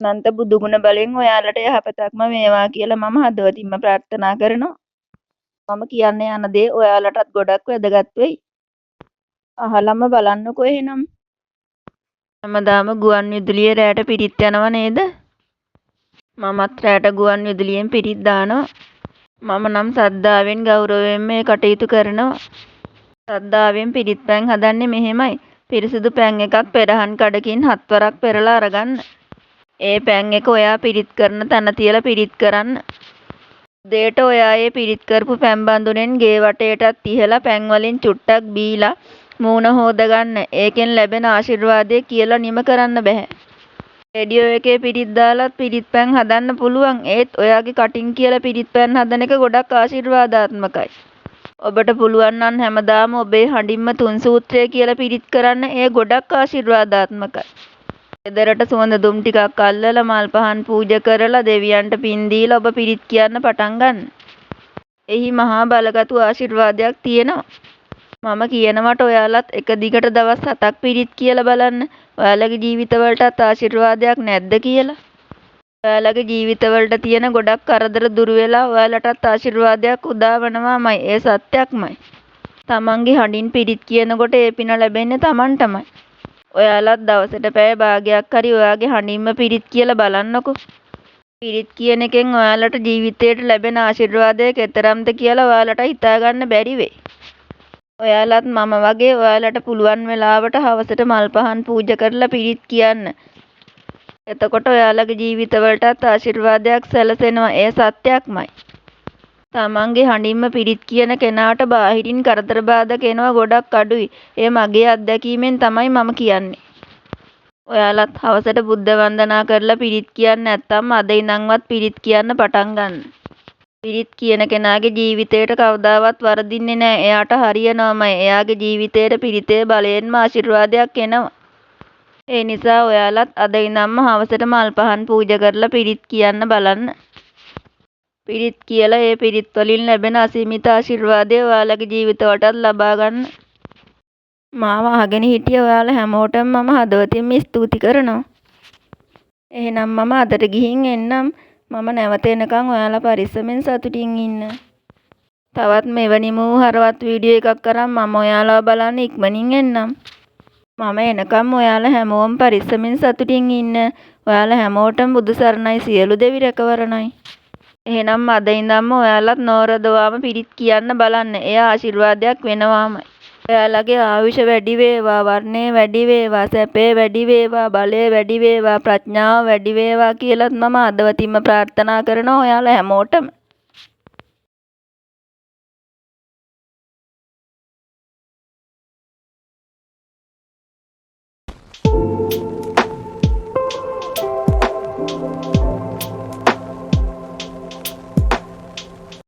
අනන්ත බුදුගුණ බලෙන් ඔයාලට යහපතක්ම වේවා කියලා මම හදවතින්ම ප්‍රාර්ථනා කරනවා. මම කියන්න යන දේ ඔයාලටත් ගොඩක් වැදගත් වෙයි. අහලම බලන්නකෝ එහෙනම්. හැමදාම ගුවන් විදුලියේ රෑට පිරිත් යනව නේද? මමත් රෑට ගුවන් විදුලියෙන් පිරිත් දානවා. මම නම් සද්ධාවෙන් ගෞරවයෙන් මේ කටයුතු කරනවා. සද්ධාවෙන් පිරිත් පැන් හදන්නේ මෙහෙමයි. පිරිසිදු පැන් එකක් පෙරහන් කඩකින් 7 වරක් පෙරලා අරගන්න. ඒ පැන් එක ඔයා පිරිත් කරන තැන තියලා පිරිත් කරන්න. උදේට ඔයා ඒ පිරිත් කරපු පැන් බඳුනෙන් ගේ වටේටත් තියලා පැන් වලින් චුට්ටක් බීලා මූණ හොදගන්න. ඒකෙන් ලැබෙන ආශිර්වාදය කියලා නිම කරන්න බෑ. රේඩියෝ එකේ පිරිත් දාලත් පිරිත් පැන් හදන්න පුළුවන්. ඒත් ඔයාගේ කටින් කියලා පිරිත් පැන් හදන එක ගොඩක් ආශිර්වාදාත්මකයි. ඔබට පුළුවන් නම් හැමදාම ඔබේ හඬින්ම 3 සූත්‍රය කියලා පිරිත් කරන්න. ඒ ගොඩක් ආශිර්වාදාත්මකයි. ගෙදරට සුවඳ දුම් ටිකක් අල්ලලා මල් පහන් පූජා කරලා දෙවියන්ට පින් දීලා ඔබ පිරිත් කියන්න පටන් ගන්න. එහි මහා බලගතු ආශිර්වාදයක් තියෙනවා. මම කියනවට ඔයාලත් එක දිගට දවස් 7ක් පිරිත් කියලා බලන්න. ඔයාලගේ ජීවිතවලටත් ආශිර්වාදයක් නැද්ද කියලා. ඔයාලගේ ජීවිතවලට තියෙන ගොඩක් කරදර දුරු වෙලා ඔයාලටත් ආශිර්වාදයක් උදා වෙනවාමයි. ඒ සත්‍යක්මයි. තමන්ගේ හඬින් පිරිත් කියනකොට ඒ පින ලැබෙන්නේ තමන්ටමයි. ඔයාලත් දවසට පැය භාගයක් හරි ඔයාගේ හඬින්ම පිරිත් කියලා බලන්නකෝ. පිරිත් කියන එකෙන් ඔයාලට ජීවිතේට ලැබෙන ආශිර්වාදය කෙතරම්ද කියලා ඔයාලට හිතාගන්න බැරි වෙයි. ඔයාලත් මම වගේ ඔයාලට පුළුවන් වෙලාවට හවසට මල් පහන් පූජා කරලා පිරිත් කියන්න. එතකොට ඔයාලගේ ජීවිතවලටත් ආශිර්වාදයක් සැලසෙනවා. ඒ සත්‍යක්මයි. තමන්ගේ හඬින්ම පිරිත් කියන කෙනාට බාහිරින් කරදර බාධක එනවා ගොඩක් අඩුයි. ඒ මගේ අත්දැකීමෙන් තමයි මම කියන්නේ. ඔයාලත් හවසට බුද්ධ වන්දනා කරලා පිරිත් කියන්නේ නැත්නම් අද ඉඳන්වත් පිරිත් කියන්න පටන් ගන්න. පිරිත් කියන කෙනාගේ ජීවිතේට කවදාවත් වරදින්නේ නැහැ. එයාට හරියනවාමයි. එයාගේ ජීවිතේට පිරිතේ බලයෙන්ම ආශිර්වාදයක් එනවා. ඒ නිසා ඔයාලත් අද ඉඳන්ම හවසට මල් පහන් පූජා කරලා පිරිත් කියන්න බලන්න. පිරිත් කියලා ඒ පිරිත් වලින් ලැබෙන අසීමිත ආශිර්වාදය ඔයාලගේ ජීවිතවලටත් ලබා ගන්න. මාව අහගෙන හිටිය ඔයාලා හැමෝටම මම හදවතින්ම ස්තුති කරනවා. එහෙනම් මම අදට ගිහින් එන්නම්. මම නැවත එනකන් ඔයාලා පරිස්සමෙන් සතුටින් ඉන්න. තවත් මෙවැනිම හරවත් වීඩියෝ එකක් අරන් මම ඔයාලව බලන්න ඉක්මනින් එන්නම්. මම එනකම් ඔයාලා හැමෝම පරිස්සමෙන් සතුටින් ඉන්න. ඔයාලා හැමෝටම බුදු සරණයි, සියලු දෙවි රැකවරණයි. එහෙනම් අද ඉඳන්ම ඔයාලත් නෝරදවාම පිරිත් කියන්න බලන්න. එය ආශිර්වාදයක් වෙනවාමයි. ඔයාලගේ ආයුෂ වැඩි වේවා, වර්ණය වැඩි වේවා, සැපේ වැඩි වේවා, බලය වැඩි වේවා, ප්‍රඥාව වැඩි වේවා කියලාත් මම අදවතින්ම ප්‍රාර්ථනා කරනවා ඔයාලා හැමෝටම.